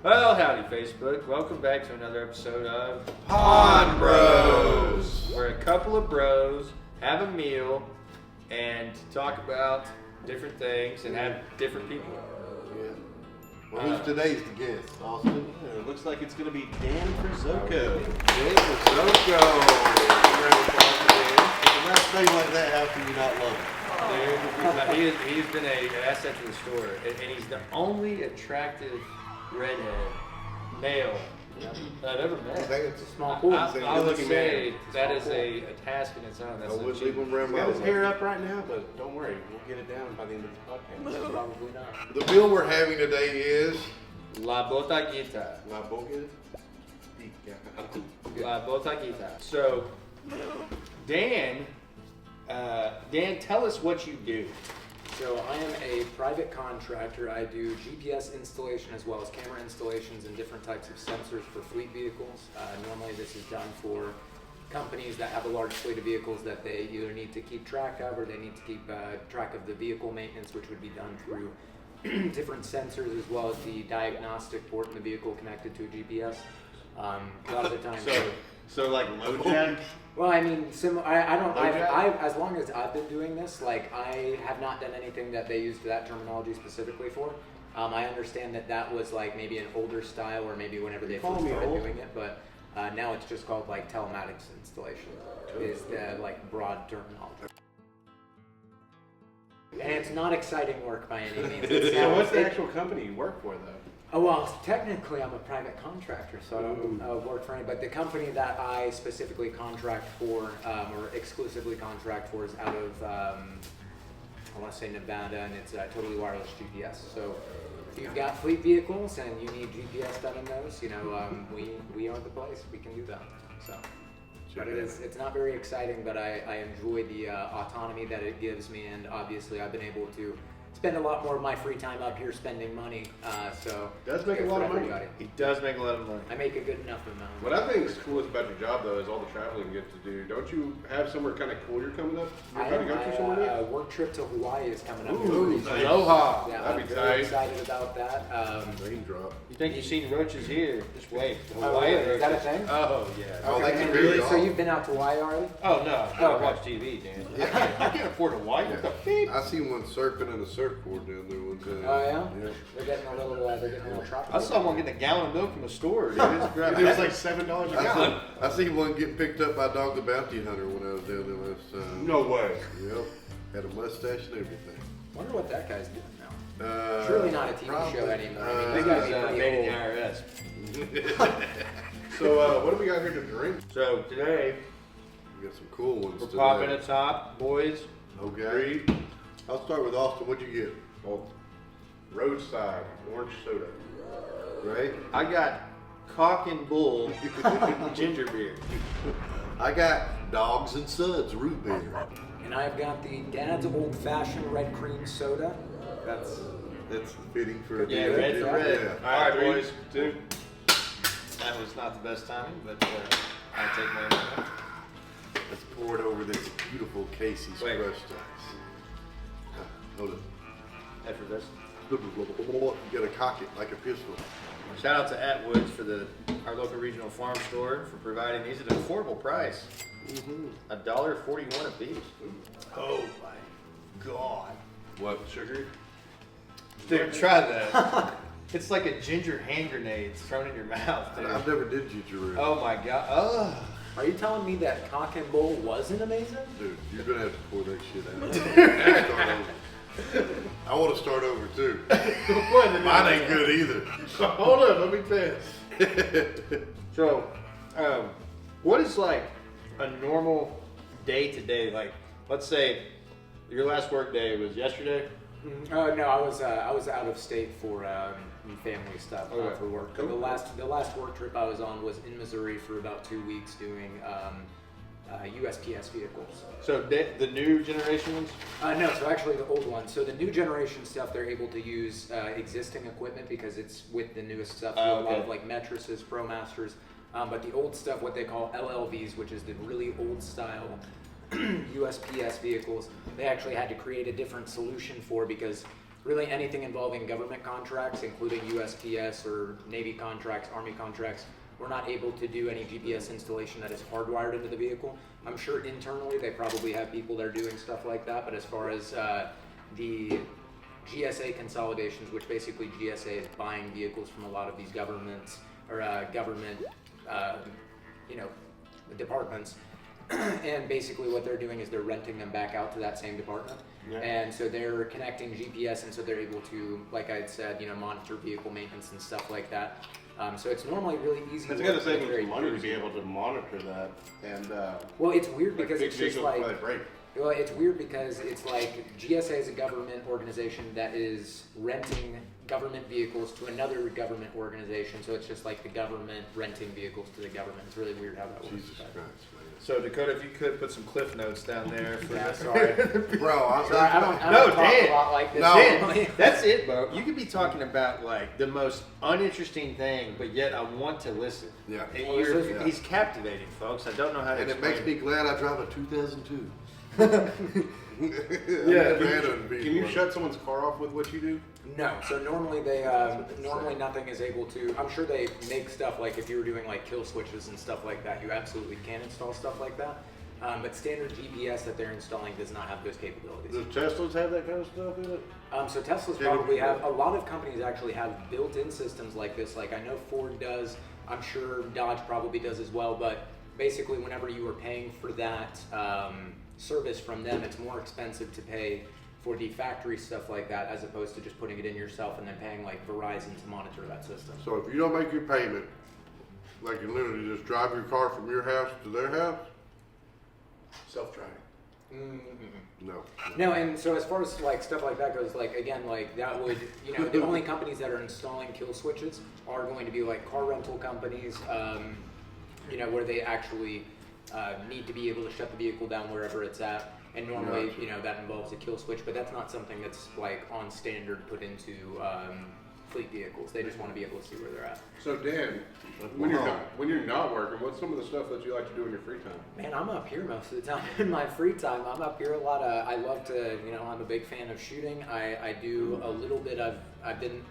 Well, howdy, Facebook. Welcome back to another episode of Pond Bros. Where a couple of bros have a meal and talk about different things and have different people. Yeah. Well, who's today's the guest, Austin? It looks like it's going to be Dan Frizzoco. Dan Frizzoco. With a nice name like that, how can you not love him? Dude, he's been an asset to the store, and he's the only attractive redhead male I've ever I met. think it's a small I pool. would say that is a task in its own. I That's an would leave him around He's my got his way. hair up right now, but don't worry, we'll get it down by the end of the podcast. Probably not. The meal we're having today is La Botaguita. La Boga. La Botaguita. So, Dan, tell us what you do. So I am a private contractor. I do GPS installation as well as camera installations and different types of sensors for fleet vehicles. Normally this is done for companies that have a large fleet of vehicles that they either need to keep track of or they need to keep track of the vehicle maintenance, which would be done through different sensors as well as the diagnostic port in the vehicle connected to a GPS. A lot of the time. So like low jack? Well, I mean, I don't. Low-jack? As long as I've been doing this, like I have not done anything that they used that terminology specifically for. I understand that was like maybe an older style, or maybe whenever they Call first me started old. doing it. But now it's just called like telematics installation is the like broad terminology. And it's not exciting work by any means. So what's the actual company you work for though? Oh, well, technically I'm a private contractor, so I don't work for any, but the company that I specifically contract for, or exclusively contract for is out of, I want to say Nevada, and it's totally wireless GPS. So if you've got fleet vehicles and you need GPS done in those, we are the place, we can do that, so. But it's not very exciting, but I enjoy the autonomy that it gives me, and obviously I've been able to spend a lot more of my free time up here spending money, so. Does make a good lot for of money. everybody. He does make a lot of money. I make a good enough amount. What I think is coolest about your job, though, is all the traveling you get to do. Don't you have somewhere kind of cool you're coming up? You're trying to go to somewhere My new? work trip to Hawaii is coming up. Ooh, here pretty nice. soon. Aloha. Yeah, That'd I'm be very tight. excited about that. Name drop. You think you've seen roaches here? Just wait. Oh, is that a thing? Oh, yeah. Oh, they can Really? really So you've been out to Hawaii already? Oh, no. I Okay. watch TV, Dan. I can't afford Hawaii. What the beep? I seen one surfing in a surfboard down there one time. Oh yeah? Yeah. They're getting a little tropical. I saw one getting a gallon of milk from the store, dude. It's great. It was like $7 a gallon. I seen one get picked up by Dog the Bounty Hunter when I was down there last time. No way. Yep. Had a mustache and everything. Wonder what that guy's doing now. Surely Surely not a TV show anymore. I mean, I he's think gotta it's be pretty made in the old. IRS. So, what do we got here to drink? So today, We got some cool ones we're today. popping a top, boys. Okay. I'll start with Austin. What'd you get? Oh, Roadside orange soda. Right? I got Cock and Bull ginger beer. I got Dogs and Suds root beer. And I've got the Dad's Old Fashioned Red Cream Soda. That's fitting for a Yeah, day. red for red. Yeah. All right, Three, boys. 2. That was not the best timing, but I take my own. Let's pour it over this beautiful Casey's Wait. crushed ice. Hold it. After this. You gotta cock it like a pistol. Shout out to Atwoods for our local regional farm store for providing these at an affordable price. $1.41 a piece. Oh my God. What, sugary? Dude, try that. It's like a ginger hand grenade thrown in your mouth, dude. I've never did ginger ale. Oh my god. Oh. Are you telling me that Cock and Bull wasn't amazing? Dude, you're gonna have to pour that shit out. Start over. I want to start over too. Mine ain't good either. Hold on, let me test. So, what is like a normal day to day? Like, let's say your last work day was yesterday. No, I was out of state for family stuff Okay. for work. Cool. The last work trip I was on was in Missouri for about 2 weeks doing USPS vehicles. So the new generation ones. No, so actually the old one. So the new generation stuff, they're able to use existing equipment because it's with the newest stuff. So Oh, a lot okay. of like Metruses, ProMasters. But the old stuff, what they call LLVs, which is the really old style USPS vehicles, they actually had to create a different solution for because really anything involving government contracts, including USPS or Navy contracts, Army contracts. We're not able to do any GPS installation that is hardwired into the vehicle. I'm sure internally they probably have people that are doing stuff like that, but as far as the GSA consolidations, which basically GSA is buying vehicles from a lot of these governments or government, departments, and basically what they're doing is they're renting them back out to that same department. Yeah. And so they're connecting GPS, and so they're able to, like I had said, monitor vehicle maintenance and stuff like that. So it's normally really easy. It's work, gonna but save it's them very some money to be cruisy. able to monitor that and Well, it's weird like because big it's just vehicles like. before they break. Well, it's weird because it's like GSA is a government organization that is renting government vehicles to another government organization. So it's just like the government renting vehicles to the government. It's really weird how that works. Jesus Christ, man. So Dakota, if you could put some cliff notes down there for Yeah, this. sorry. Bro, Sorry, I don't No, talk Dan. a lot like this. No. normally. That's it, bro. You could be talking about like the most uninteresting thing, but yet I want to listen. Yeah. And Well, this is- he's captivating, folks. I don't know how to And it explain makes me glad I drive a 2002. Yeah. Can you shut someone's car off with what you do? No, so normally normally nothing is able to. I'm sure they make stuff like if you were doing like kill switches and stuff like that, you absolutely can install stuff like that. But standard GPS that they're installing does not have those capabilities. Does Teslas have that kind of stuff in it? So Teslas Yeah, probably yeah. have, a lot of companies actually have built-in systems like this. Like I know Ford does, I'm sure Dodge probably does as well, but basically whenever you are paying for that service from them, it's more expensive to pay for the factory stuff like that as opposed to just putting it in yourself and then paying like Verizon to monitor that system. So if you don't make your payment, like you literally just drive your car from your house to their house? Self-driving. No. No, and so as far as like stuff like that goes, like again, like that would, the only companies that are installing kill switches are going to be like car rental companies, where they actually need to be able to shut the vehicle down wherever it's at. And normally, Gotcha. that involves a kill switch, but that's not something that's like on standard put into fleet vehicles. They just want to be able to see where they're at. So Dan, when you're not working, what's some of the stuff that you like to do in your free time? Man, I'm up here most of the time in my free time. I'm up here a lot. I love to, I'm a big fan of shooting. I do a little bit. I've been,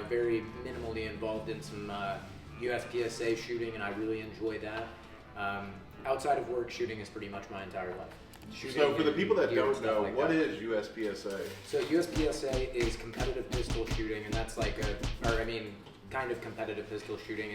very minimally involved in some USPSA shooting, and I really enjoy that. Outside of work, shooting is pretty much my entire life. Shooting So for the and people that gear and don't stuff know, like what that. is USPSA? So USPSA is competitive pistol shooting, and that's like kind of competitive pistol shooting.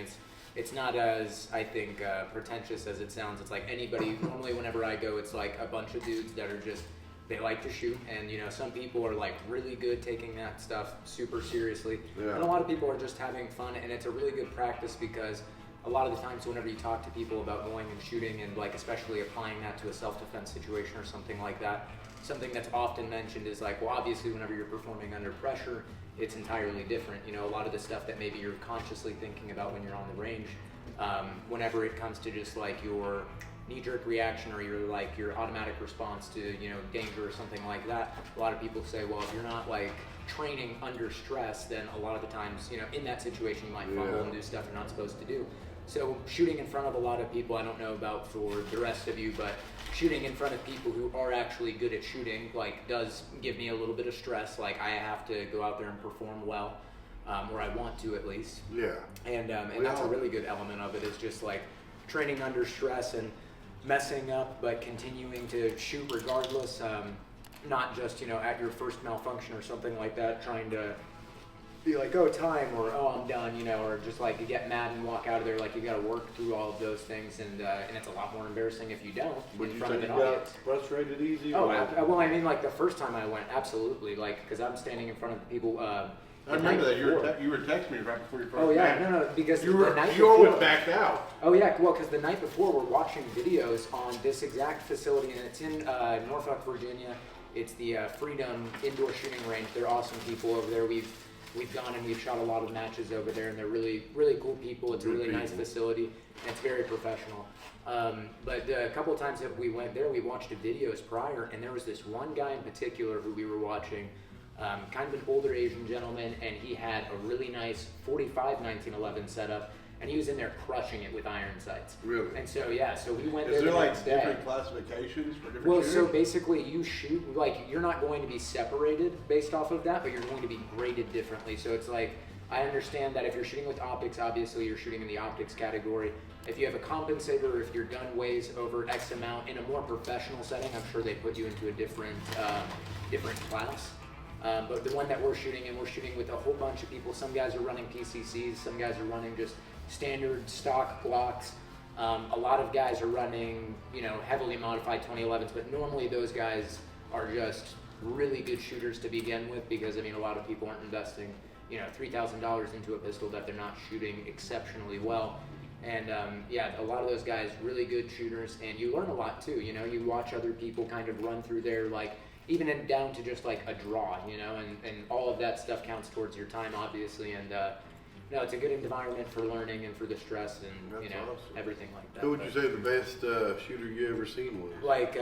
It's not as, I think, pretentious as it sounds. It's like anybody, normally whenever I go, it's like a bunch of dudes that are just, they like to shoot, and some people are like really good taking that stuff super seriously. Yeah. And a lot of people are just having fun, and it's a really good practice because a lot of the times whenever you talk to people about going and shooting and like especially applying that to a self-defense situation or something like that, something that's often mentioned is like, well, obviously whenever you're performing under pressure, it's entirely different. A lot of the stuff that maybe you're consciously thinking about when you're on the range, whenever it comes to just like your knee-jerk reaction or your automatic response to danger or something like that, a lot of people say, well, if you're not like training under stress, then a lot of the times in that situation you might fumble and do stuff you're not supposed to do. So shooting in front of a lot of people, I don't know about for the rest of you, but shooting in front of people who are actually good at shooting does give me a little bit of stress. Like I have to go out there and perform well, or I want to at least. Yeah. And that's a really good element of it, is just like training under stress and messing up but continuing to shoot regardless, not just at your first malfunction or something like that, trying to be like, oh, time, or oh, I'm done, or just like you get mad and walk out of there. Like you got to work through all of those things, and it's a lot more embarrassing if you don't Would in you front say of you an got audience. frustrated easy? Oh, or- well, I mean, like the first time I went, absolutely, like because I'm standing in front of the people. I the remember night that before. you were texting me right before your first Oh yeah, match. no, because You the night always before. backed out. Oh yeah, well, because the night before we're watching videos on this exact facility, and it's in Norfolk, Virginia. It's the Freedom Indoor Shooting Range. They're awesome people over there. We've gone and we've shot a lot of matches over there, and they're really, really cool people. It's a really nice facility, and it's very professional. But a couple of times that we went there, we watched the videos prior, and there was this one guy in particular who we were watching, kind of an older Asian gentleman, and he had a really nice 45 1911 setup, and he was in there crushing it with iron sights. Really? And so yeah, so we went Is there there the like next day. different classifications for different Well, shooters? so basically you shoot, like, you're not going to be separated based off of that, but you're going to be graded differently. So it's like, I understand that if you're shooting with optics, obviously you're shooting in the optics category. If you have a compensator, or if your gun weighs over X amount in a more professional setting, I'm sure they put you into a different class. But the one that we're shooting in, we're shooting with a whole bunch of people. Some guys are running PCCs, some guys are running just standard stock Glocks. A lot of guys are running, heavily modified 2011s, but normally those guys are just really good shooters to begin with, because a lot of people aren't investing, $3,000 into a pistol that they're not shooting exceptionally well. And a lot of those guys, really good shooters, and you learn a lot too. You watch other people kind of run through their, like, even down to just like a draw, and all of that stuff counts towards your time, obviously. And no, it's a good environment for learning and for the stress and That's awesome. everything like that. Who would you say the best shooter you ever seen was? Like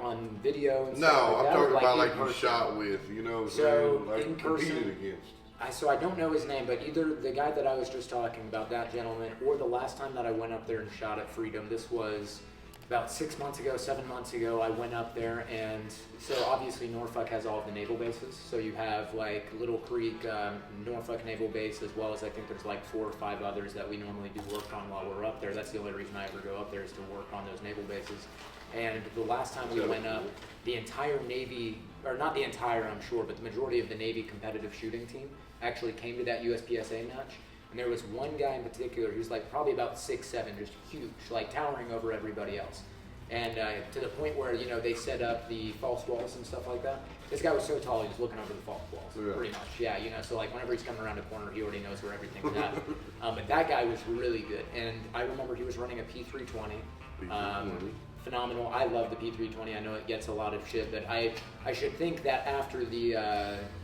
on video and No, stuff like I'm that, talking or about in like you person? shot with, you know what I'm So, saying? Like in competed person- against. So I don't know his name, but either the guy that I was just talking about, that gentleman, or the last time that I went up there and shot at Freedom, this was about 6 months ago, 7 months ago, I went up there, and so obviously Norfolk has all of the naval bases. So you have like Little Creek, Norfolk Naval Base, as well as I think there's like 4 or 5 others that we normally do work on while we're up there. That's the only reason I ever go up there, is to work on those naval bases. And the last time we went up, the entire Navy, or not the entire, I'm sure, but the majority of the Navy competitive shooting team actually came to that USPSA match. And there was one guy in particular who's like probably about 6'7", just huge, like towering over everybody else. And to the point where, they set up the false walls and stuff like that. This guy was so tall, he was looking over the false walls, pretty much. Yeah, so like whenever he's coming around a corner, he already knows where everything's at. But that guy was really good. And I remember he was running a P320. Phenomenal. I love the P320. I know it gets a lot of shit, but I should think that after the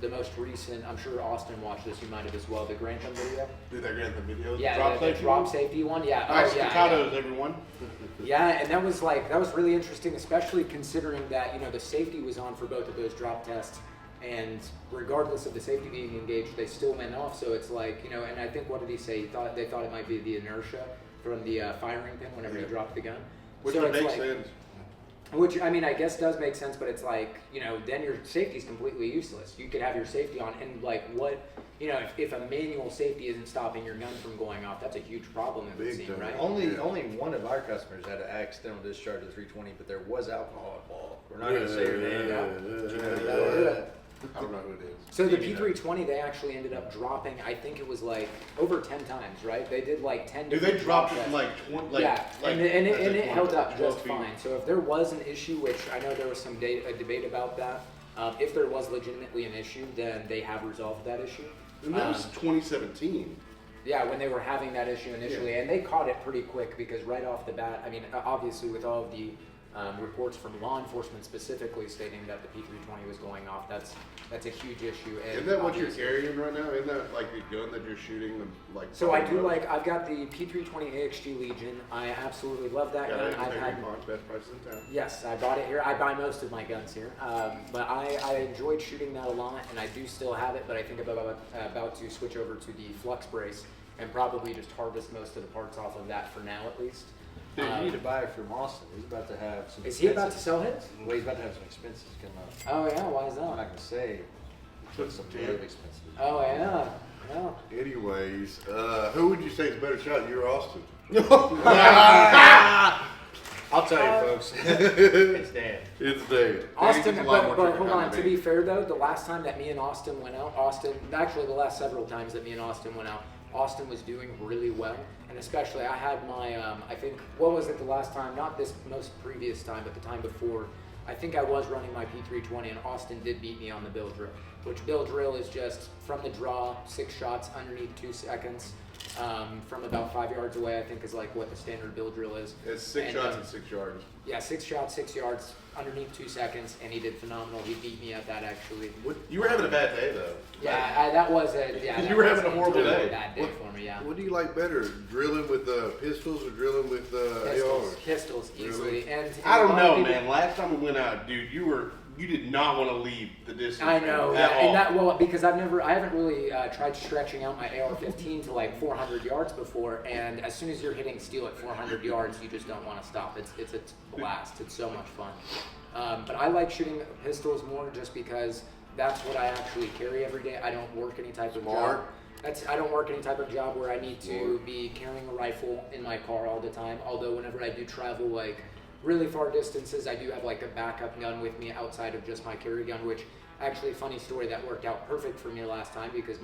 most recent, I'm sure Austin watched this, you might have as well, the Grantham video. Did that Grantham video? Yeah, Drop the safety drop one? safety one. Yeah. Nice Oh, yeah. staccatos, everyone. Yeah, and that was really interesting, especially considering that, the safety was on for both of those drop tests, and regardless of the safety being engaged, they still went off. So it's like, and I think, what did he say? They thought it might be the inertia from the firing pin whenever you dropped the gun. Which So would it's make like- sense. Which, I guess does make sense, but it's like, then your safety's completely useless. You could have your safety on, and like what, if a manual safety isn't stopping your gun from going off, that's a huge problem, it would Big seem, time. right? Only one of our customers had an accidental discharge of 320, but there was alcohol involved. We're not going to say her name. I don't know who it is. So the P320, they actually ended up dropping, I think it was like over 10 times, right? They did like 10 Dude, different they dropped it tests. from like 20, Yeah, like, and it that's like held up 12 just feet. fine. So if there was an issue, which I know there was some a debate about that, if there was legitimately an issue, then they have resolved that issue. And that was 2017. Yeah, when they were having that issue initially, and they caught it pretty quick, because right off the bat, obviously with all of the reports from law enforcement specifically stating that the P320 was going off, that's a huge issue. And Isn't that what you're obviously- carrying right now? Isn't that like the gun that you're shooting? Like So I do I've got the P320 AXG Legion. I absolutely love that gun. I've had, best prices in town. yes, I bought it here. I buy most of my guns here. But I enjoyed shooting that a lot, and I do still have it, but I think I'm about to switch over to the Flux Brace and probably just harvest most of the parts off of that for now, at least. Dude, you need to buy it from Austin. He's about to have some. Is he about to expenses- sell his? Well, he's about to have some expenses come up. Oh yeah, why is I'm not that? going to say. Put some live expenses. Oh yeah, well. Anyways, who would you say is a better shot, you or Austin? I'll tell you, folks. It's Dan. It's Dave. Austin, gets a lot more but trigger hold time on. than To me. be fair though, the last time that me and Austin went out, actually the last several times that me and Austin went out, Austin was doing really well, and especially I had my, I think, what was it the last time? Not this most previous time, but the time before. I think I was running my P320, and Austin did beat me on the bill drill, which bill drill is just from the draw, 6 shots underneath 2 seconds, from about 5 yards away. I think is like what the standard bill drill is. It's 6 And, shots and 6 yards. Yeah, 6 shots, 6 yards underneath 2 seconds, and he did phenomenal. He beat me at that actually. You were having a bad day though. Yeah, that was a yeah. You that were was having a horrible totally day. bad day for me. Yeah. What do you like better, drilling with pistols or drilling with Pistols, ARs? pistols easily, and I don't a lot know, of people- man. Last time we went out, dude, you were you did not want to leave the distance. I know, range yeah, at and all. that well because I haven't really tried stretching out my AR-15 to like 400 yards before, and as soon as you're hitting steel at 400 yards, you just don't want to stop. It's a blast. It's so much fun. But I like shooting pistols more just because that's what I actually carry every day. I don't work any type of job. I don't work any type of job where I need to be carrying a rifle in my car all the time. Although whenever I do travel like really far distances, I do have like a backup gun with me outside of just my carry gun, which actually funny story that worked out perfect for me last time because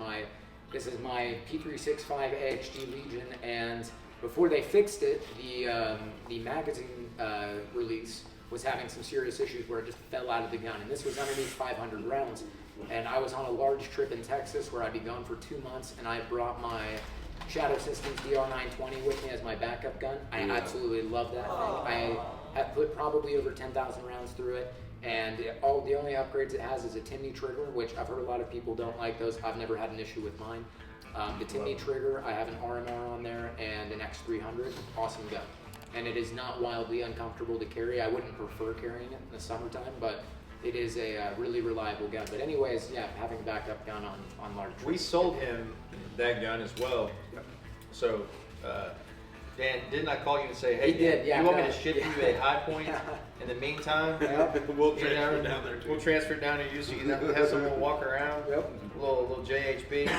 this is my P365 AXG Legion, and before they fixed it, the magazine release was having some serious issues where it just fell out of the gun, and this was underneath 500 rounds. And I was on a large trip in Texas where I'd be gone for 2 months, and I brought my Shadow Systems DR920 with me as my backup gun. I absolutely love that thing. I have put probably over 10,000 rounds through it, and the only upgrades it has is a Timney trigger, which I've heard a lot of people don't like those. I've never had an issue with mine. The Timney trigger, I have an RMR on there and an X300. Awesome gun. And it is not wildly uncomfortable to carry. I wouldn't prefer carrying it in the summertime, but it is a really reliable gun. But anyways, yeah, having a backup gun on large trips. We sold him that gun as well. So, Dan, didn't I call you and say, hey, He did, yeah, you want me no, to ship yeah. you a High Point in the meantime? We'll transfer down there too. We'll transfer down to you so you can have someone to walk around. Yep. A little JHB.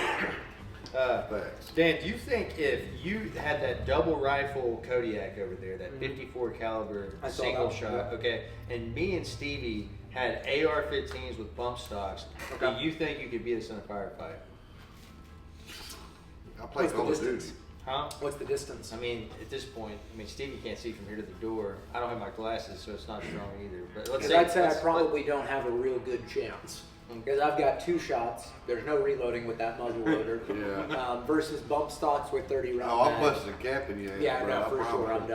Thanks. Dan, do you think if you had that double rifle Kodiak over there, that 54 caliber I saw single that, shot, yeah. okay, and me and Stevie had AR-15s with bump stocks, Okay. do you think you could beat us in a firefight? I play What's the Call of Duty. distance? Huh? What's the distance? I mean, at this point, Stevie can't see from here to the door. I don't have my glasses, so it's not strong either. But let's Because say I'd say I let's- probably don't have a real good chance. Because I've got 2 shots. There's no reloading with that muzzle loader. Yeah. Versus bump stocks with 30 round Oh, I'm mags. busting a cap in your ass, Yeah, bro. no, I for sure. promise. I'm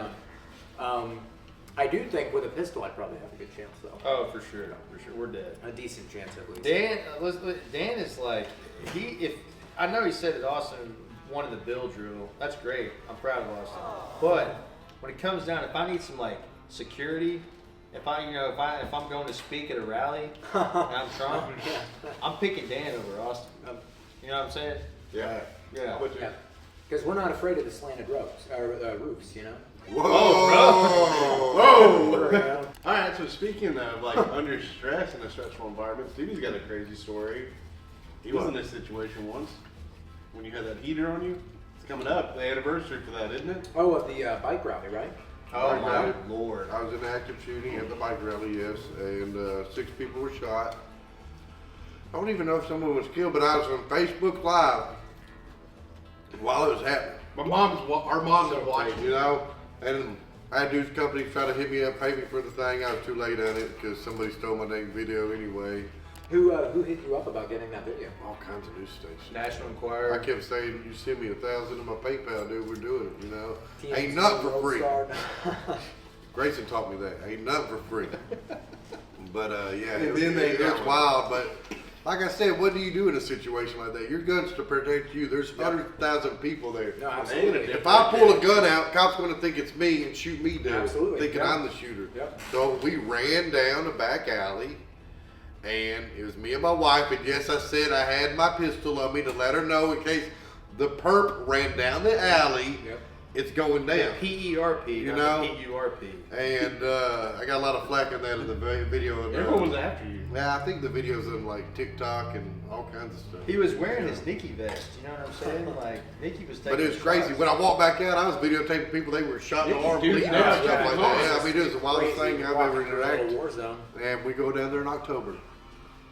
done. I do think with a pistol, I'd probably have a good chance, though. Oh, for sure. We're dead. A decent chance, at least. Dan, Dan is like, I know he said that Austin won the Bill drill. That's great. I'm proud of Austin. But when it comes down, if I need some like security, if I'm going to speak at a rally and I'm Trump, I'm picking Dan over Austin. You know what I'm saying? Yeah. Yeah. But Yeah. Because we're not afraid of the slanted roofs, you know? Whoa! Whoa! You know? All right. So speaking of like under stress in a stressful environment, Stevie's got a crazy story. He was in this situation once when you had that heater on you. It's coming up, the anniversary for that, isn't it? Oh, of the bike rally, right? Oh my Right. Lord. I was in active shooting at the bike rally, yes, and 6 people were shot. I don't even know if someone was killed, but I was on Facebook Live while it was happening. Our moms are watching. You know, and I had dudes companies try to hit me up, pay me for the thing. I was too late on it because somebody stole my dang video anyway. Who hit you up about getting that video? All kinds of news stations. National I Enquirer. kept saying, you send me 1,000 in my PayPal, dude, we're doing it, you know. TMZ, Ain't nothing for World free. Star. Grayson taught me that. Ain't nothing for free. But yeah, And then they it's go. wild. But like I said, what do you do in a situation like that? Your gun's to protect you. There's 100,000 people there. No, absolutely. If I pull a gun out, cops gonna think it's me and shoot me down, Absolutely, thinking yeah. I'm the shooter. Yep. So we ran down the back alley, and it was me and my wife. And yes, I said I had my pistol on me to let her know in case the perp ran down the alley. Yep. It's going down. P-E-R-P, You not know? the P-U-R-P. And I got a lot of flack on that in the video. And, Everyone was after you. yeah, I think the video's on like TikTok and all kinds of stuff. He was wearing his Nikki vest, you know what I'm saying? Like, Nikki was taking But it was crazy. shots. When I walked back out, I was videotaping people. They were shot in the arm, Dude, bleeding yeah, out and stuff yeah, like it's that. Yeah, awesome. I mean, it was the wildest Crazy thing I've walking ever through a little interacted. war zone. And we go down there in October,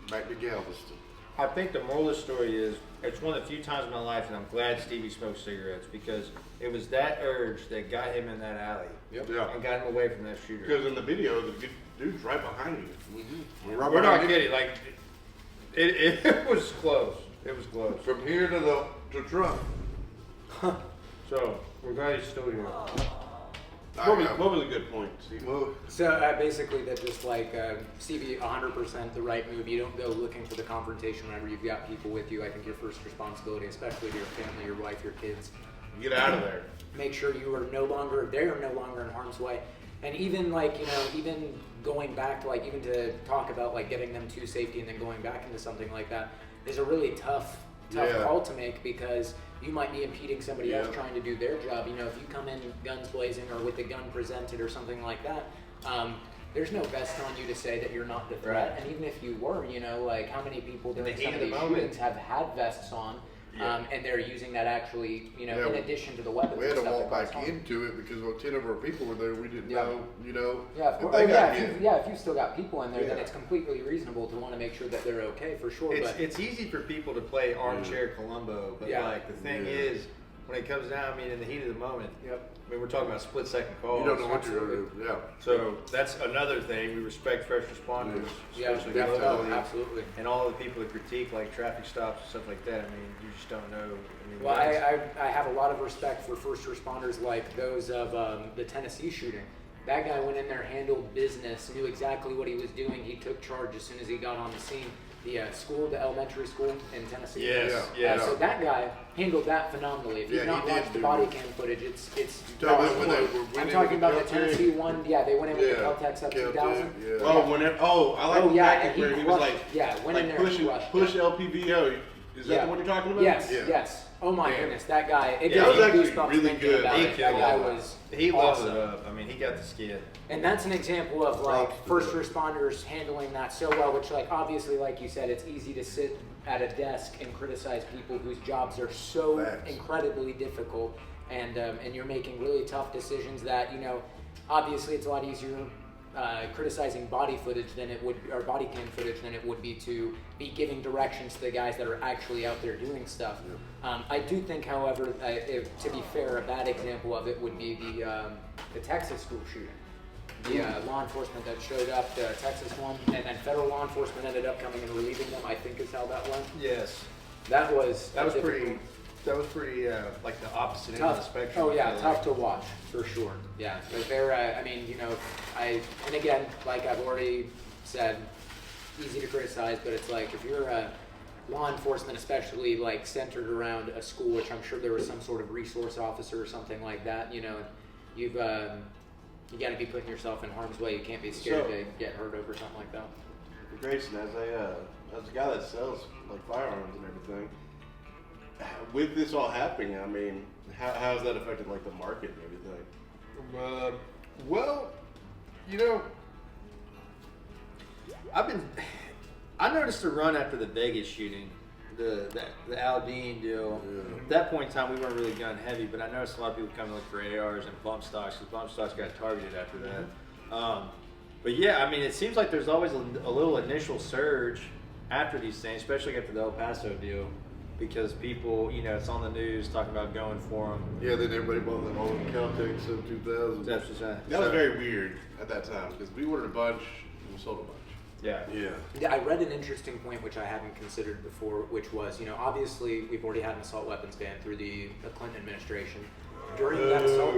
back to Galveston. I think the moral of the story is, it's one of the few times in my life, and I'm glad Stevie smoked cigarettes, because it was that urge that got him in that alley. Yep. Yeah. And got him away from that shooter. Because in the video, the dude's right behind you. We're not kidding. Like, it was close. It was close. From here to Trump. So, we're glad he's still here. What was a good point, Steve? Well, So basically, that just like Stevie, 100% the right move. You don't go looking for the confrontation whenever you've got people with you. I think your first responsibility, especially to your family, your wife, your kids, Get out of there. make sure they are no longer in harm's way. And even like, even going back to like, even to talk about like getting them to safety and then going back into something like that is a really tough Yeah. call to make, because you might be impeding somebody else Yeah. trying to do their job. If you come in guns blazing or with the gun presented or something like that, there's no vest on you to say that you're not the threat. Right. And even if you were, like how many people In the during heat some of of the these moment. shootings have had vests on, Yeah. and they're using that actually, Yeah, in addition to the weapons. We had and to stuff walk that goes back on. into it because well, 10 of our people were there. We didn't Yeah. know, Yeah, of if course. they Oh, got yeah, hit. if you've still got people in there, then Yeah. it's completely reasonable to want to make sure that they're okay for sure. It's But it's easy for people to play armchair Columbo, but Yeah. like the thing Yeah. is, when it comes down, in the heat of the moment, Yep. we're talking about split second calls. You don't know what you're going to do. Yeah. So that's another thing. We respect first responders, Yeah, especially definitely, locally, absolutely. and all the people that critique like traffic stops and stuff like that. You just don't know. Well, I have a lot of respect for first responders like those of the Tennessee shooting. That guy went in there, handled business, knew exactly what he was doing. He took charge as soon as he got on the scene. The elementary school in Tennessee. Yes, Yeah. yes. So that guy handled that phenomenally. If you've Yeah, not he did watched the do body it. cam footage, it's talking about when they powerful. were winning I'm talking with about the Caltech? Tennessee one. Yeah, they went in with the Yeah. Caltex up Caltech, 2000. yeah. Oh, I like Oh, the yeah, tactic and he where he was crushed- like, yeah, went in like there and crushed push it. LPVO. Is that Yeah. the one you're talking about? Yes, Yeah. yes. Oh my Yeah. goodness, that guy. It Yeah, gives that was me actually goosebumps really thinking good. about He it. That killed guy it. was He loves awesome. it up. He got the skid. And that's an example of like Props to first them. responders handling that so well, which like obviously, like you said, it's easy to sit at a desk and criticize people whose jobs are so Facts. incredibly difficult, and you're making really tough decisions that obviously it's a lot easier criticizing body footage than it would, or body cam footage than it would be to be giving directions to the guys that are actually out there doing stuff. I do think, however, to be fair, a bad example of it would be the Texas school shooting. The law enforcement that showed up, the Texas one, and then federal law enforcement ended up coming and relieving them, I think is how that went. Yes, That was pretty. That was pretty like the opposite end of the tough. spectrum. Oh I yeah, feel tough like. to watch for sure. Yeah, but they're. And again, like I've already said, easy to criticize, but it's like if you're law enforcement, especially like centered around a school, which I'm sure there was some sort of resource officer or something like that. You've you got to be putting yourself in harm's way. You can't be scared So- to get hurt over something like that. Grayson, as a guy that sells like firearms and everything, with this all happening, how has that affected like the market and everything? Well, I noticed a run after the Vegas shooting, the Aldine deal. Yeah. At that point in time, we weren't really gun heavy, but I noticed a lot of people coming to look for ARs and bump stocks, because bump stocks got targeted after that. But yeah, it seems like there's always a little initial surge after these things, especially after the El Paso deal, because people, it's on the news talking about going for them. Yeah, then everybody bought them all in Caltech Sub 2000. That's just That was very weird at that time because we ordered a bunch and we sold a bunch. yeah. Yeah. Yeah, I read an interesting point which I hadn't considered before, which was, obviously we've already had an assault weapons ban through the Clinton administration. During that assault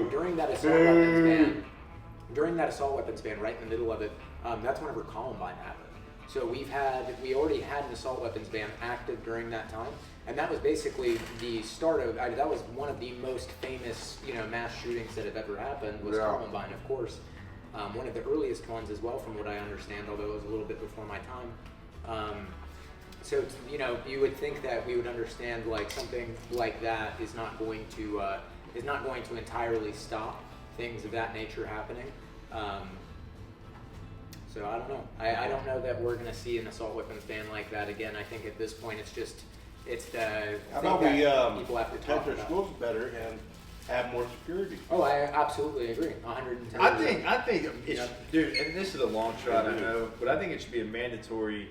weapons ban, right in the middle of it, that's whenever Columbine happened. So we already had an assault weapons ban active during that time, and that was basically the start of. That was one of the most famous, mass shootings that have ever happened was Yeah. Columbine, of course. One of the earliest ones as well, from what I understand, although it was a little bit before my time. So you would think that we would understand like something like that is not going to entirely stop things of that nature happening. So I don't know. I don't know that we're going to see an assault weapons ban like that again. I think at this point it's the How thing about that we people have to protect talk our about. schools better and have more security? Oh, I absolutely agree. 110%. I think it's, dude, and this is a long shot, I know, but I think it should be a mandatory.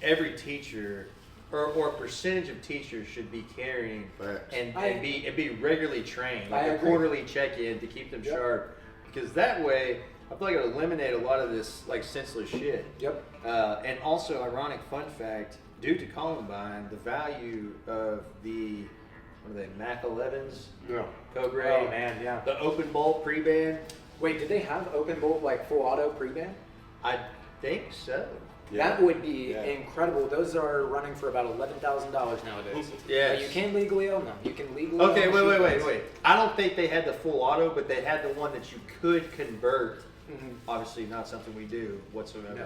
Every teacher or a percentage of teachers should be carrying Facts. and be regularly trained, I like a agree. quarterly check-in to keep them Yep. sharp, because that way I feel like it would eliminate a lot of this like senseless shit. Yep. And also, ironic fun fact: due to Columbine, the value of the Mac 11s, Yeah. code grade, Oh man, yeah. the open bolt pre-ban. Wait, did they have open bolt like full auto pre-ban? I think so. That would be Yeah. incredible. Those are running for about $11,000 nowadays. Yes. But you can legally own them. You can legally Okay, own the sheep guns. wait. I don't think they had the full auto, but they had the one that you could convert. Mhm. Obviously, not something we do whatsoever. No.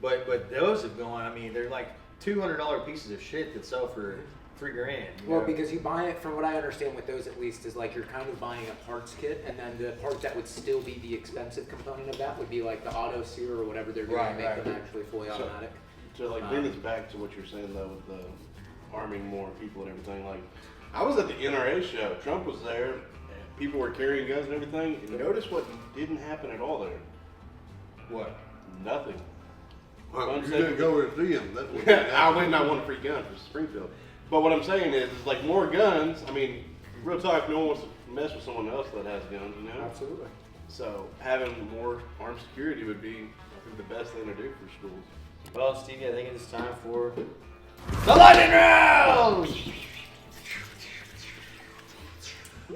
But those have gone. I mean, they're like $200 pieces of shit that sell for $3,000. you Well, know? because you buy it, from what I understand with those at least, is like you're kind of buying a parts kit, and then the part that would still be the expensive component of that would be like the auto sear or whatever they're doing Right, to make right. them actually fully So- automatic. To like bring this back to what you're saying though with the arming more people and everything. Like, I was at the NRA show. Trump was there. And people were carrying guns and everything. And notice what didn't happen at all there. What? Nothing. Well, Fun you said- didn't go to see him. That's what I went and I won a free gun for Springfield. But what I'm saying is like more guns. I mean, real talk. No one wants to mess with someone else that has guns, you know. Absolutely. So having more armed security would be, I think, the best thing to do for schools. Well, Stevie, I think it's time for the lightning round.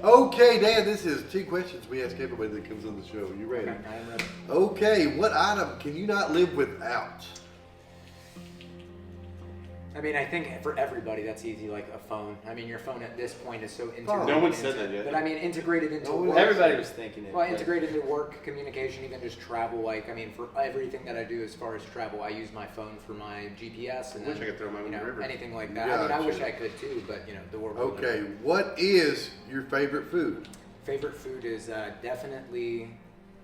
Okay, Dan, this is 2 questions we ask everybody that comes on the show. You ready? Okay, I am ready. Okay, what item can you not live without? I mean, I think for everybody that's easy, like a phone. I mean, your phone at this point is so integrated. No one said into- that yet. But I mean, integrated into No one- work. Everybody was thinking it. Well, but- integrated into work, communication, even just travel. Like, I mean, for everything that I do as far as travel, I use my phone for my GPS and I wish then, I could throw mine in you the know, river. anything like that. I mean, I wish Gotcha. I could too, but you know, the world. Okay, what is your favorite food? Favorite food is definitely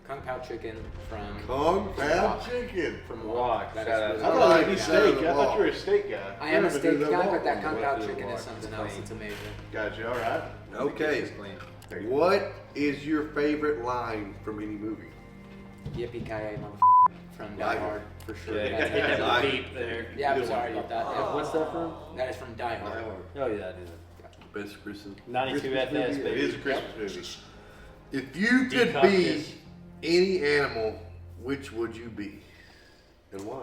Kung Pao chicken from Kung Pao Wok. chicken. From Wok, Wok. That shout out is to I really thought like it'd be that. steak. I Yeah. thought you were a steak guy. I am a Never steak do that guy, Wok but that one. Kung Wok Pao is chicken Wok. is something It's else. clean. It's amazing. Gotcha. All right. Okay, It's clean. what is your favorite line from any movie? Yippee ki mother from Die Like it. Hard for sure. Yeah, That's- hit that Like- beep there. Yeah, I'm sorry about that. Yeah. What's that from? That is from Die Hard. Oh yeah, I do. Best Christmas. 92 Christmas FS, movie. It is a Christmas movie. If you could Decock be this. any animal, which would you be? And why?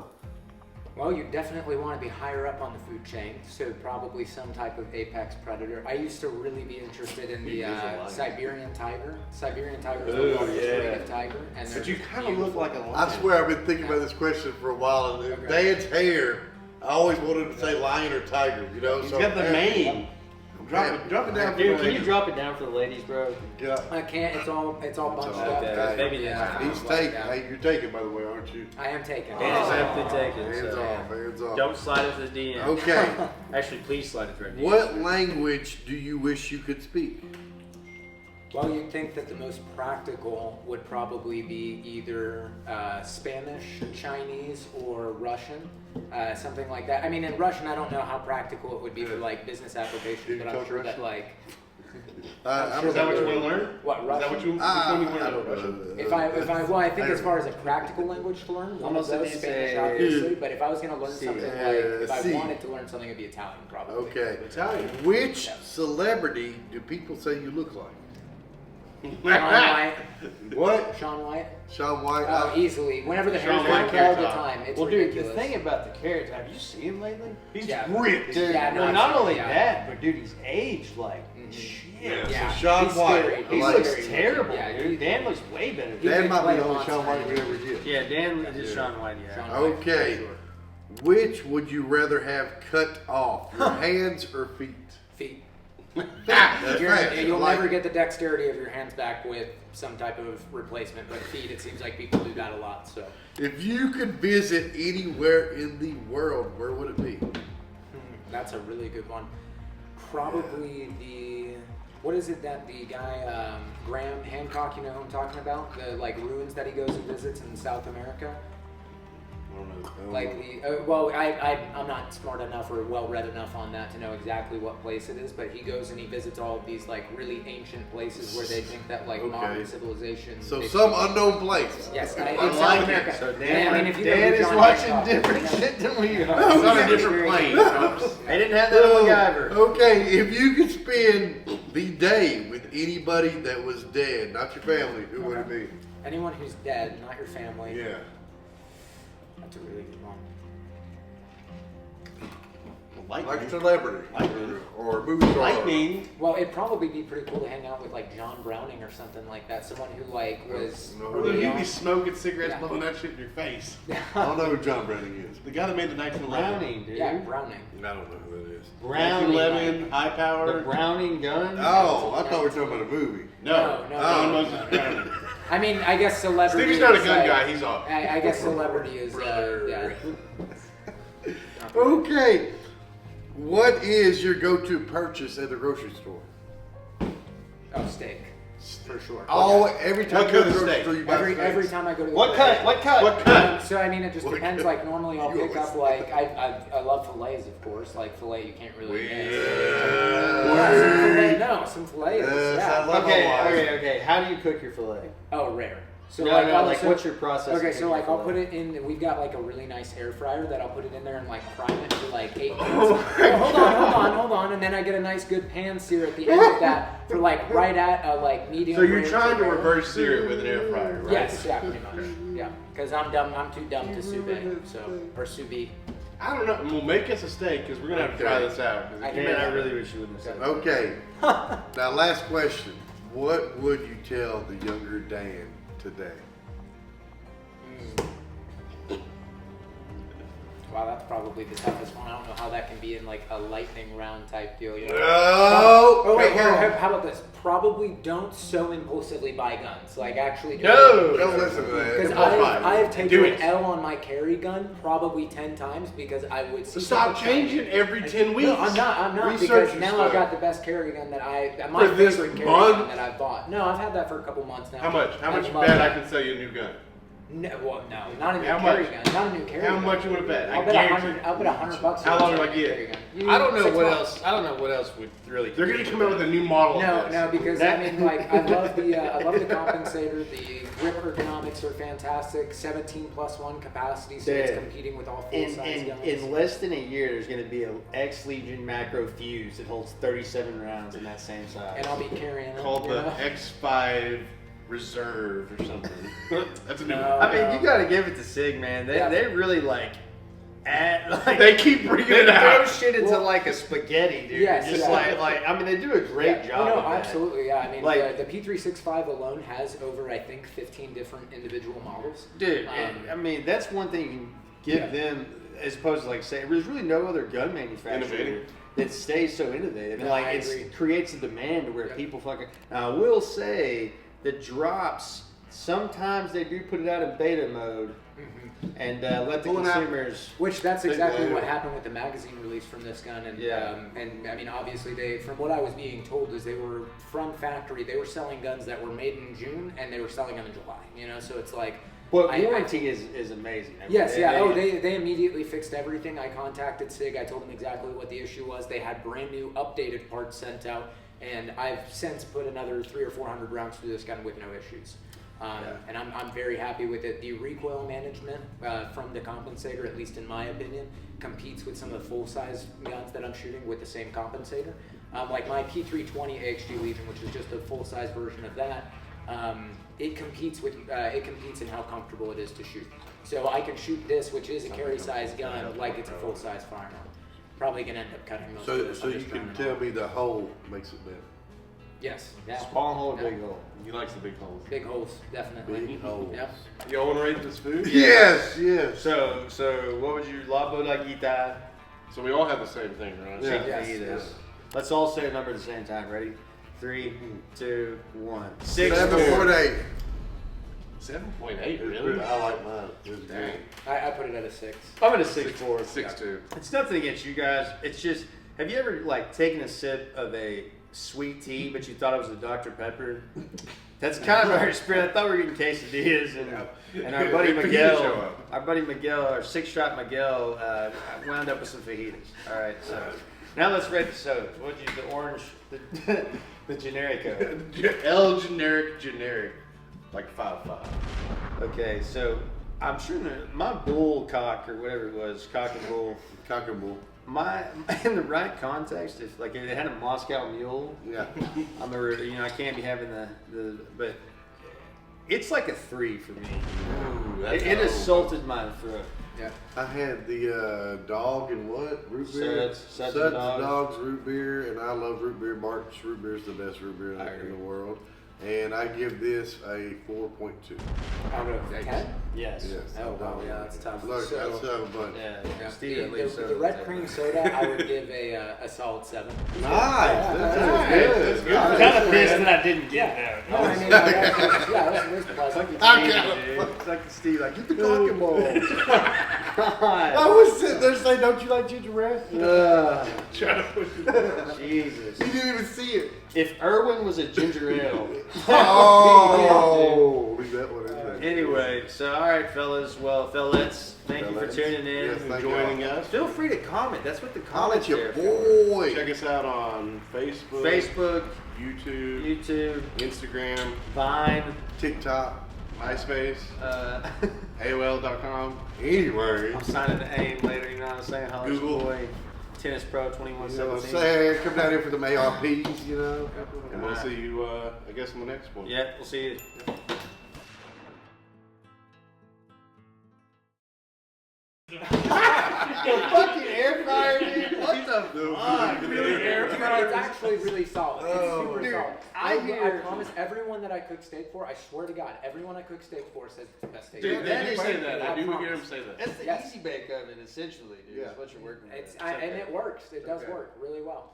Well, you definitely want to be higher up on the food chain, so probably some type of apex predator. I used to really be interested in the You visualize it. Siberian tiger. Siberian tiger is Ooh, the largest yeah. breed of tiger, and But they're you just kind of look beautiful. like a lion. I swear I've been thinking about this question for a while, and Okay. Dan's hair, I always wanted to say lion or tiger, you know? He's so got the mane. Drop Man, it down. Dude, for can me. you drop it down for the ladies, bro? Yeah. I can't. It's all bunched all up. okay. Maybe yeah, next He's like taking, that. hey, you're taking, by the way, aren't you? I am taking. Dan's definitely taking. Hands so. off, hands off. Don't slide it to the DM. Okay, Actually, please slide it to our DM. what language do you wish you could speak? Well, you'd think that the most practical would probably be either Spanish, Chinese, or Russian, something like that. I mean, in Russian, I don't know how practical it would be for like business applications, Do you but I'm talk sure that Russian? like I Is that what you know. want to learn? what Is that Russian. what you? Which Ah, one you want I to don't learn? Russian? know. Well, I think as far as a practical language to learn, one of Almost those, like Spanish, say- obviously. But if I was going to learn something like, if I see. wanted to learn something, it'd be Italian, probably. Okay. Italian. Which celebrity do people say you look like? Sean White. What? Sean White. Shaun White? Oh, easily. Whenever the Sean hair's White done all the Carrot Top. time, it's Well, dude, ridiculous. the thing about the carrots, have you seen him lately? He's Yeah. ripped. Dude, Yeah, no, well, I've not seen- only yeah. that, but dude, he's aged like shit. Yeah, So Sean he's White. scary. I He like looks it. terrible, Yeah, dude. Dan looks way better. He Dan could might play be a the only monster. Shaun White we ever get. Yeah, Dan is Yeah. Sean White, yeah. Sean White, Okay. for sure. Which would you rather have cut off, your hands or feet? Feet. That's right. You'll I like never it. get the dexterity of your hands back with some type of replacement, but feet, it seems like people do that a lot. So If you could visit anywhere in the world, where would it be? that's a really good one. Probably what is it that the guy Graham Hancock, you know who I'm talking about? The like ruins that he goes and visits in South America. I don't know. Like I'm not smart enough or well read enough on that to know exactly what place it is, but he goes and he visits all of these like really ancient places where they think that like Okay. modern civilization. So they- some unknown place. Yes, in I South like America. it. So And, I mean, if you go Dan to is John watching Hancock, different you know, shit than we are. It's on a Okay. different plane, folks. They didn't have that on MacGyver. Okay, if you could spend the day with anybody that was dead, not your family, who would it be? Anyone who's dead, not your family. Yeah. That's a really good one. Lightning. Like a celebrity. Lightning. Or a movie star. Lightning. Well, it'd probably be pretty cool to hang out with like John Browning or something like that. Someone who like was. No, Or then you you'd be know, smoking cigarettes, Yeah. blowing that shit in your face. I don't know who John Browning is. The guy that made the 1911. Browning, dude. Yeah, Browning. I don't know who that is. Browning. 1911, high power. The Browning gun. Oh, I thought we were talking about a movie. No, No, John no. Moses Browning. I mean, I guess celebrity. Stevie's not a is, gun like- guy. He's off. I guess celebrity is. Yeah. Okay. What is your go-to purchase at the grocery store? Oh, steak. For sure. Every time What you go kind to of the grocery steak? store, you buy Every steaks. time I go to the What cut? What cut? What kind? So I mean, it just What depends. kind? Like normally I'll You pick always up say like I love fillets, of course. Like fillet, you can't really miss. Word. No, some filet. Yes, Yeah. I love Okay, Hawaii. okay. How do you cook your fillet? Oh, rare. So No, like, no, like, so- what's your process Okay, of so cooking like I'll fillet? put it in. We've got like a really nice air fryer that I'll put it in there and like prime it for like 8 minutes. Oh Hold on, and then I get a nice good pan sear at the end of that for like right at a like medium. So you're rare trying to rare. reverse sear it with an air fryer, right? Yes, yeah, pretty much. Yeah, because I'm dumb. I'm too dumb to sous vide, or sous vide. I don't know. Well, make us a steak because we're gonna have to try this out. I can Man, make I it. really wish you wouldn't have said that. Okay. Now, last question. What would you tell the younger Dan today? Wow, that's probably the toughest one. I don't know how that can be in like a lightning round type deal. You know? Oh, wait, come here, on. how about this? Probably don't so impulsively buy guns. Like actually do No! Don't listen to that. Because Impulse buy. I have Do taken it. an L on my carry gun probably 10 times because I would see. Stop something changing every 10 weeks. No, I'm not Research because your now stuff. I've got the best carry gun that my For this favorite carry month? gun that I've bought. No, I've had that for a couple months now. How much? How much I you love bet that. I can sell you a new gun? No, well, no, not a new How carry much? gun. Not a new carry gun. How much you want to bet? I'll I bet guarantee. I'll bet $100. How long do I on a new get? carry gun. I don't know 6 what months. else. I don't know what else would really. They're gonna come out with a new model. No, of this. no, because I mean, like, I love the compensator. The grip ergonomics are fantastic. 17+1 capacity, so it's Yeah. competing with all In, full-size in, guns. in less than a year, there's going to be an X Legion macro fuse that holds 37 rounds in that same size. And I'll be carrying it. Called you the know? X5 Reserve or something. That's a new No. one. I mean, you got to give it to Sig, man. They Yeah. they really like add like They keep bringing they it throw out. shit into Well, like a spaghetti, dude. yes, Just yeah. like I mean, they do a great Yeah. job. Oh, no, of that. absolutely, yeah. I mean, Like- the P365 alone has over, I think, 15 different individual models. Dude, Um, and, I mean, that's one thing you can give Yeah. them as opposed to like say there's really no other gun manufacturer Innovative. that stays so innovative. And No, like I it agree. creates a demand to where Yep. people fucking. Now, I will say the drops sometimes they do put it out in beta mode and let the Pulling out- consumers. Which that's Big exactly label. what happened with the magazine release from this gun, and Yeah. and I mean obviously they, from what I was being told, is they were from factory. They were selling guns that were made in June and they were selling them in July. You know, so it's like. But I- warranty is amazing. I mean, Yes, yeah. They immediately fixed everything. I contacted SIG. I told them exactly what the issue was. They had brand new updated parts sent out, and I've since put another 300 or 400 rounds through this gun with no issues. And I'm very happy with it. The recoil management from the compensator, at least in my opinion, competes with some of the full-size guns that I'm shooting with the same compensator. Like my P320 AXG Legion, which is just a full-size version of that. It competes in how comfortable it is to shoot. So I can shoot this, which is a carry size gun, like it's a full size firearm. Probably gonna end up cutting most of So, this. so I'm you just can trying tell to- me the hole makes it better. Yes. Yeah. Small hole or Yeah. big hole. He likes the big holes. Big holes, definitely. Big holes. Yep. Y'all want to rate this food? Yes, yes. So what would you la bodaguita? So we all have the same thing, right? Yeah. Yes, Fajitas. yes. Let's all say a number at the same time. Ready? 3, 2, 1. 7.8. 7.8, really? I like mine. It's Dang. good. I put it at a 6. I'm at a 6.4. 6.2. It's nothing against you guys. It's just, have you ever like taken a sip of a sweet tea, but you thought it was a Dr. Pepper? That's kind of our experience. I thought we were getting quesadillas, and our buddy Fajita show Miguel, up. our 6-shot Miguel, wound up with some fajitas. All right, so now let's rate the sodas. What'd you, the orange, the Generico? L generic. Like 5.5. Okay, so I'm sure my bull cock or whatever it was, cock and bull. Cockable. My in the right context, if like it had a Moscow Mule, Yeah. I'm a I can't be having the but it's like a 3 for me. Ooh, It assaulted my throat. Yeah. I had the dog and what? Root beer? Suds Suds and Dogs. root beer, and I love root beer. Mark's root beer is the best root beer I in agree. the world. And I give this a 4.2. Out of 10? Yes. Yes. Oh, wow, yeah, that's tough. Look, So- that's a bunch. Yeah. Yeah. Steve The, at least the said red that. cream soda, I would give a solid 7. Nice. That's Nice. good. That's good. Nice. Kind of pissed that I didn't get there. No, I mean, that was pleasant. It's like Steve, like, get the cock and balls. I was sitting there saying, don't you like ginger ale? Try to push it. Jesus. You didn't even see it. If Irwin was a ginger ale. Oh, leave that one in there. Anyway, so all right, fellas. Well, fellas, thank you for Fellas. tuning in. Yes, thank Joining y'all. us. Feel free to comment. That's what the Holla comments at there your for. boy. Check us out on Facebook, Facebook, YouTube, YouTube, Instagram, Vine, TikTok. MySpace, AOL.com. Anyway, I'm signing the AIM later. You know what I'm saying? Holla at your Google. boy, Tennis Pro you know what I'm 2117. saying? Come down here for them ARPs, you know? And we'll see you, I guess, in the next one. Yeah, we'll see you. The fucking air fryer, dude. What the fuck? It's actually really solid. It's Oh, super dude, solid. I I hear- promise everyone that I cook steak for, I swear to God, everyone I cook steak for says it's the best steak. Dude, They that do is say it. that. I do hear him say that. That's the Yes. easy bake oven, essentially, dude. Yeah. That's what you're working with. And it works. It does okay. work really well.